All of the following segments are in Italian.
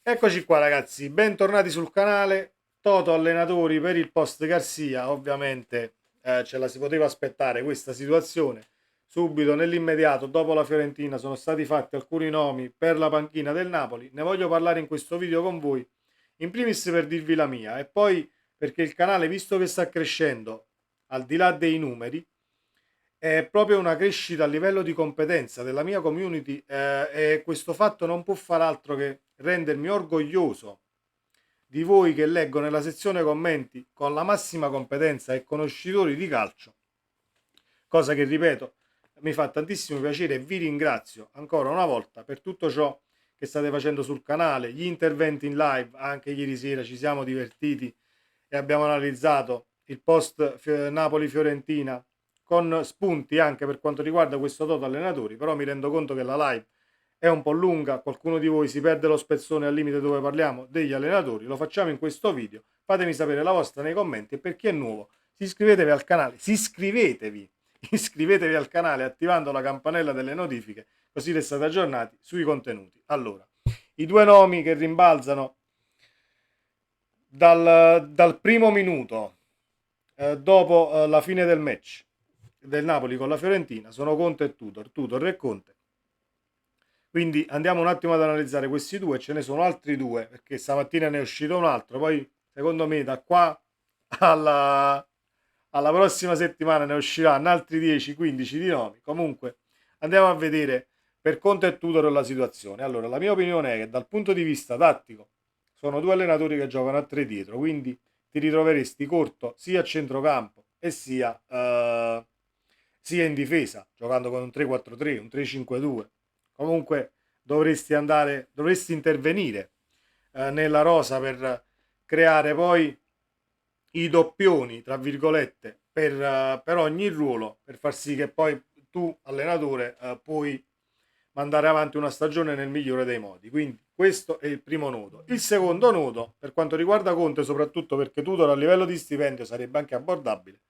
Eccoci qua ragazzi, bentornati sul canale. Toto allenatori per il post Garcia. Ovviamente ce la si poteva aspettare questa situazione. Subito nell'immediato dopo la Fiorentina sono stati fatti alcuni nomi per la panchina del Napoli. Ne voglio parlare in questo video con voi. In primis per dirvi la mia e poi perché il canale, visto che sta crescendo al di là dei numeri, è proprio una crescita a livello di competenza della mia community, e questo fatto non può far altro che rendermi orgoglioso di voi che leggo nella sezione commenti con la massima competenza e conoscitori di calcio, cosa che ripeto mi fa tantissimo piacere e vi ringrazio ancora una volta per tutto ciò che state facendo sul canale, gli interventi in live. Anche ieri sera ci siamo divertiti e abbiamo analizzato il post Napoli-Fiorentina con spunti anche per quanto riguarda questo Toto allenatori. Però mi rendo conto che la live è un po' lunga, qualcuno di voi si perde lo spezzone al limite dove parliamo degli allenatori. Lo facciamo in questo video, fatemi sapere la vostra nei commenti e per chi è nuovo iscrivetevi al canale, iscrivetevi al canale attivando la campanella delle notifiche, così restate aggiornati sui contenuti. Allora, i due nomi che rimbalzano dal primo minuto, dopo la fine del match del Napoli con la Fiorentina, sono Conte e Tudor e Conte. Quindi andiamo un attimo ad analizzare questi due, ce ne sono altri due, perché stamattina ne è uscito un altro, poi secondo me da qua alla prossima settimana ne usciranno altri 10-15 di nomi. Comunque andiamo a vedere per Conte e Tudor la situazione. Allora, la mia opinione è che dal punto di vista tattico sono due allenatori che giocano a tre dietro, quindi ti ritroveresti corto sia a centrocampo e sia in difesa, giocando con un 3-4-3, un 3-5-2. Comunque dovresti intervenire nella rosa per creare poi i doppioni, tra virgolette, per ogni ruolo, per far sì che poi tu, allenatore, puoi mandare avanti una stagione nel migliore dei modi. Quindi questo è il primo nodo. Il secondo nodo, per quanto riguarda Conte, soprattutto perché Tudor a livello di stipendio sarebbe anche abbordabile,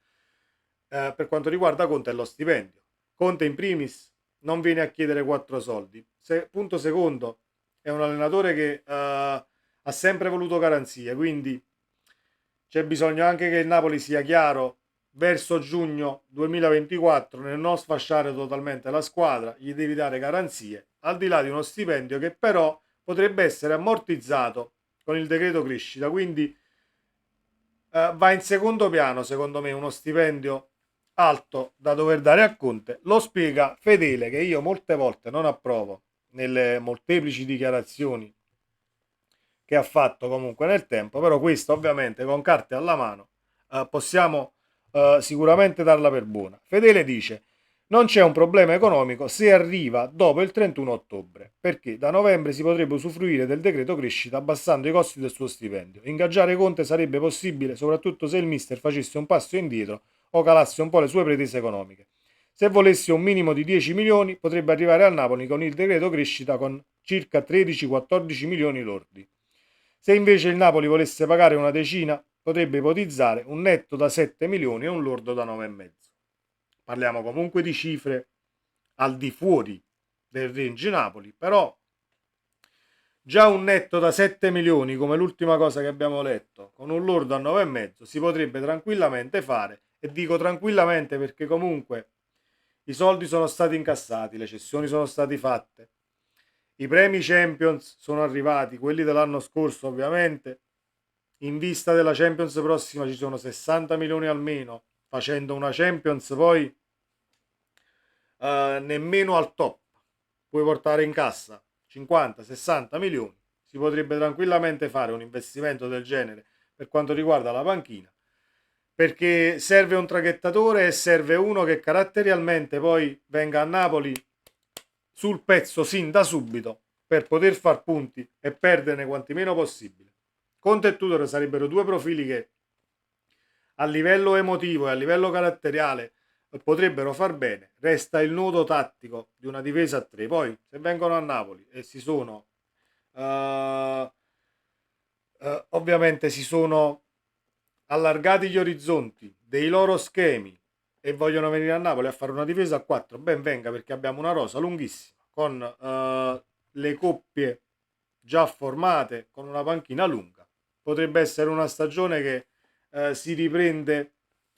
per quanto riguarda Conte è lo stipendio. Conte in primis non viene a chiedere quattro soldi. Punto secondo, è un allenatore che ha sempre voluto garanzie, quindi c'è bisogno anche che il Napoli sia chiaro verso giugno 2024 nel non sfasciare totalmente la squadra, gli devi dare garanzie, al di là di uno stipendio che però potrebbe essere ammortizzato con il decreto crescita, quindi va in secondo piano secondo me uno stipendio alto da dover dare a Conte. Lo spiega Fedele, che io molte volte non approvo nelle molteplici dichiarazioni che ha fatto comunque nel tempo, però questo ovviamente con carte alla mano possiamo sicuramente darla per buona. Fedele dice: non c'è un problema economico se arriva dopo il 31 ottobre, perché da novembre si potrebbe usufruire del decreto crescita abbassando i costi del suo stipendio. Ingaggiare Conte sarebbe possibile soprattutto se il mister facesse un passo indietro o calasse un po' le sue pretese economiche. Se volesse un minimo di 10 milioni potrebbe arrivare al Napoli con il decreto crescita con circa 13-14 milioni lordi. Se invece il Napoli volesse pagare una decina, potrebbe ipotizzare un netto da 7 milioni e un lordo da 9,5. Parliamo comunque di cifre al di fuori del range Napoli, però già un netto da 7 milioni, come l'ultima cosa che abbiamo letto, con un lordo a 9,5, si potrebbe tranquillamente fare. E dico tranquillamente perché comunque i soldi sono stati incassati, le cessioni sono state fatte, i premi Champions sono arrivati, quelli dell'anno scorso ovviamente. In vista della Champions prossima ci sono 60 milioni almeno, facendo una Champions poi nemmeno al top. Puoi portare in cassa 50-60 milioni. Si potrebbe tranquillamente fare un investimento del genere per quanto riguarda la panchina, perché serve un traghettatore e serve uno che caratterialmente poi venga a Napoli sul pezzo sin da subito per poter far punti e perderne quanti meno possibile. Conte e Tudor sarebbero due profili che a livello emotivo e a livello caratteriale potrebbero far bene. Resta il nodo tattico di una difesa a tre. Poi se vengono a Napoli e uh, ovviamente si sono allargati gli orizzonti dei loro schemi e vogliono venire a Napoli a fare una difesa a 4, ben venga, perché abbiamo una rosa lunghissima con le coppie già formate, con una panchina lunga. Potrebbe essere una stagione che si riprende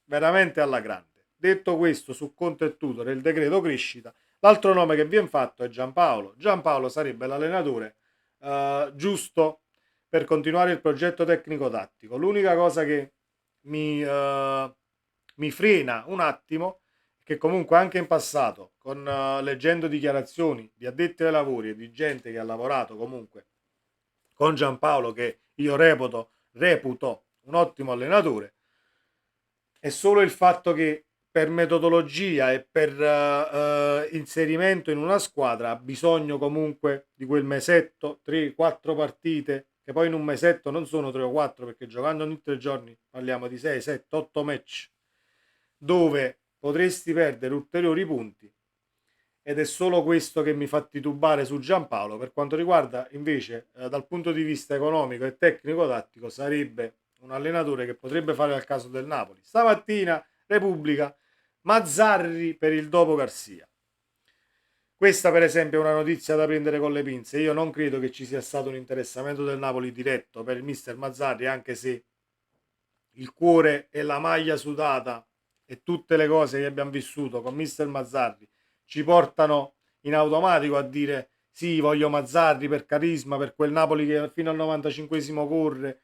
veramente alla grande. Detto questo, su Conte e Tudor e il decreto crescita, l'altro nome che viene fatto è Giampaolo. Giampaolo sarebbe l'allenatore giusto per continuare il progetto tecnico-tattico. L'unica cosa che mi frena un attimo è che comunque anche in passato, leggendo dichiarazioni di addetti ai lavori e di gente che ha lavorato comunque con Giampaolo, che io reputo un ottimo allenatore, è solo il fatto che per metodologia e per inserimento in una squadra ha bisogno comunque di quel mesetto, 3-4 partite, che poi in un mesetto non sono 3 o 4, perché giocando ogni 3 giorni parliamo di 6, 7, 8 match, dove potresti perdere ulteriori punti, ed è solo questo che mi fa titubare su Giampaolo. Per quanto riguarda invece dal punto di vista economico e tecnico-tattico, sarebbe un allenatore che potrebbe fare al caso del Napoli. Stamattina Repubblica, Mazzarri per il dopo Garcia. Questa per esempio è una notizia da prendere con le pinze. Io non credo che ci sia stato un interessamento del Napoli diretto per il mister Mazzarri, anche se il cuore e la maglia sudata e tutte le cose che abbiamo vissuto con mister Mazzarri ci portano in automatico a dire sì, voglio Mazzarri per carisma, per quel Napoli che fino al 95esimo corre,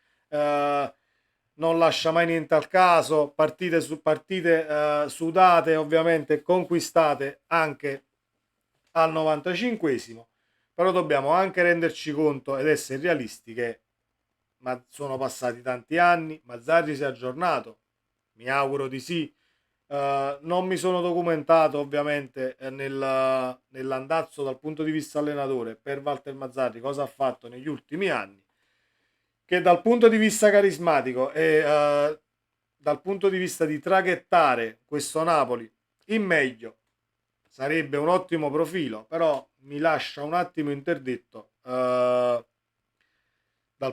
non lascia mai niente al caso, partite su partite sudate, ovviamente conquistate anche al 95esimo, però dobbiamo anche renderci conto ed essere realisti che ma sono passati tanti anni, Mazzarri si è aggiornato, mi auguro di sì. Non mi sono documentato ovviamente nell'andazzo dal punto di vista allenatore per Walter Mazzarri, cosa ha fatto negli ultimi anni, che dal punto di vista carismatico e dal punto di vista di traghettare questo Napoli in meglio sarebbe un ottimo profilo, però mi lascia un attimo interdetto dal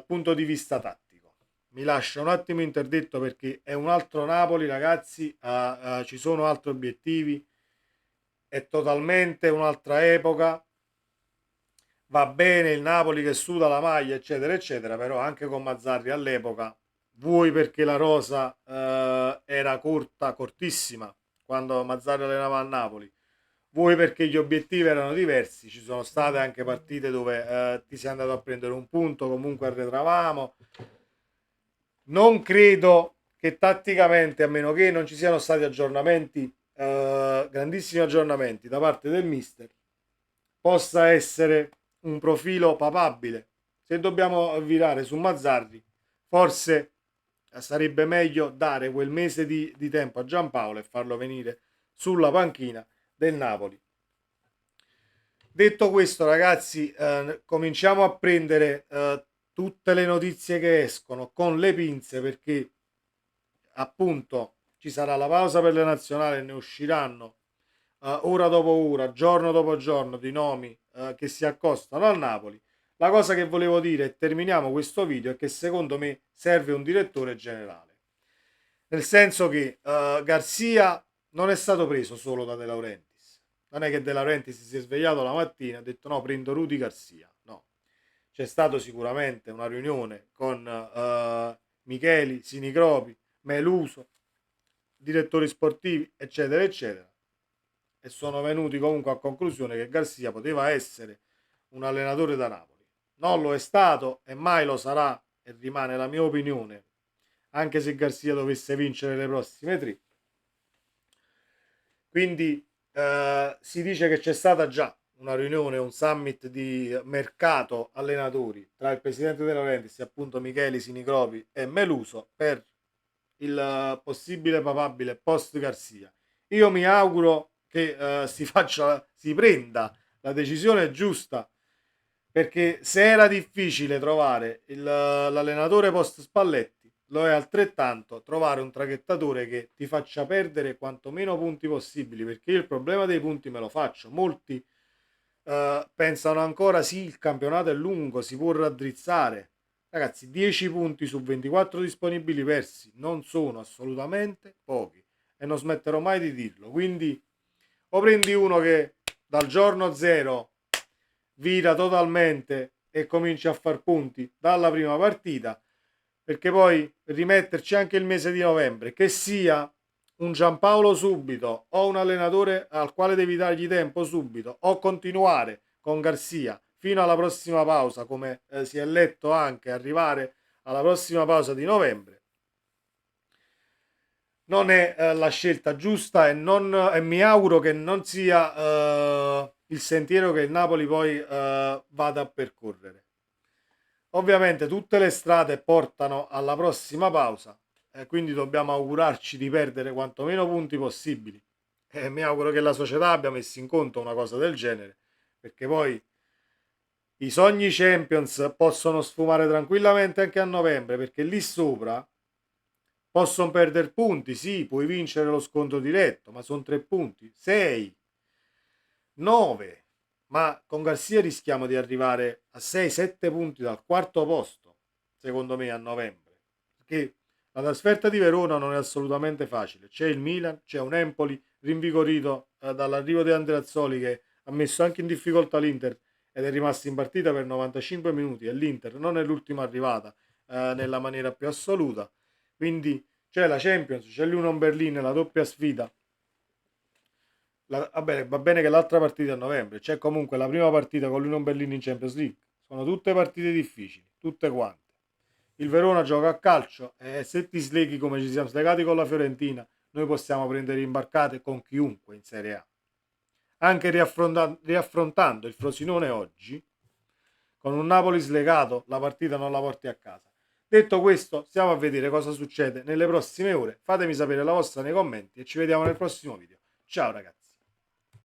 punto di vista tattico. Mi lascia un attimo interdetto perché è un altro Napoli, ragazzi, ci sono altri obiettivi, è totalmente un'altra epoca. Va bene il Napoli che suda la maglia, eccetera, eccetera, però anche con Mazzarri all'epoca, vuoi perché la rosa era corta, cortissima, quando Mazzarri allenava a Napoli, vuoi perché gli obiettivi erano diversi, ci sono state anche partite dove ti sei andato a prendere un punto, comunque arretravamo. Non credo che tatticamente, a meno che non ci siano stati aggiornamenti, grandissimi aggiornamenti da parte del mister, possa essere un profilo papabile. Se dobbiamo virare su Mazzarri, forse sarebbe meglio dare quel mese di tempo a Giampaolo e farlo venire sulla panchina del Napoli. Detto questo, ragazzi, cominciamo a prendere tutte le notizie che escono con le pinze, perché appunto ci sarà la pausa per le nazionali e ne usciranno ora dopo ora, giorno dopo giorno, di nomi che si accostano al Napoli. La cosa che volevo dire, e terminiamo questo video, è che secondo me serve un direttore generale, nel senso che Garzia non è stato preso solo da De Laurentiis. Non è che De Laurentiis si è svegliato la mattina e ha detto no, prendo Rudy Garzia. No, c'è stato sicuramente una riunione con Micheli, Sinicropi, Meluso, direttori sportivi, eccetera, eccetera, e sono venuti comunque a conclusione che Garzia poteva essere un allenatore da Napoli. Non lo è stato e mai lo sarà, e rimane la mia opinione, anche se Garzia dovesse vincere le prossime tre. Quindi si dice che c'è stata già una riunione, un summit di mercato allenatori tra il presidente De Laurentiis e appunto Micheli, Sinicropi e Meluso per il possibile papabile post Garzia. Io mi auguro che si prenda la decisione giusta, perché se era difficile trovare l'allenatore post Spalletti, lo è altrettanto trovare un traghettatore che ti faccia perdere quanto meno punti possibili, perché io il problema dei punti me lo faccio. Molti pensano ancora sì, il campionato è lungo, si può raddrizzare. Ragazzi, 10 punti su 24 disponibili persi non sono assolutamente pochi e non smetterò mai di dirlo. Quindi o prendi uno che dal giorno zero vira totalmente e cominci a far punti dalla prima partita, perché poi rimetterci anche il mese di novembre, che sia un Giampaolo subito o un allenatore al quale devi dargli tempo subito, o continuare con Garzia fino alla prossima pausa, come si è letto anche arrivare alla prossima pausa di novembre, non è la scelta giusta, e mi auguro che non sia il sentiero che il Napoli poi vada a percorrere. Ovviamente tutte le strade portano alla prossima pausa e quindi dobbiamo augurarci di perdere quanto meno punti possibili. E mi auguro che la società abbia messo in conto una cosa del genere, perché poi i sogni Champions possono sfumare tranquillamente anche a novembre, perché lì sopra possono perdere punti, sì, puoi vincere lo scontro diretto, ma sono 3 punti, 6, 9. Ma con Garcia rischiamo di arrivare a 6-7 punti dal quarto posto, secondo me, a novembre. Perché la trasferta di Verona non è assolutamente facile. C'è il Milan, c'è un Empoli rinvigorito dall'arrivo di Andreazzoli, che ha messo anche in difficoltà l'Inter ed è rimasto in partita per 95 minuti, e l'Inter non è l'ultima arrivata nella maniera più assoluta. Quindi c'è la Champions, c'è l'Union Berlin, la doppia sfida. Va bene che l'altra partita è a novembre, c'è comunque la prima partita con l'Union Berlin in Champions League. Sono tutte partite difficili, tutte quante. Il Verona gioca a calcio e se ti sleghi come ci siamo slegati con la Fiorentina, noi possiamo prendere imbarcate con chiunque in Serie A. Anche riaffrontando il Frosinone oggi, con un Napoli slegato, la partita non la porti a casa. Detto questo, stiamo a vedere cosa succede nelle prossime ore. Fatemi sapere la vostra nei commenti e ci vediamo nel prossimo video. Ciao ragazzi.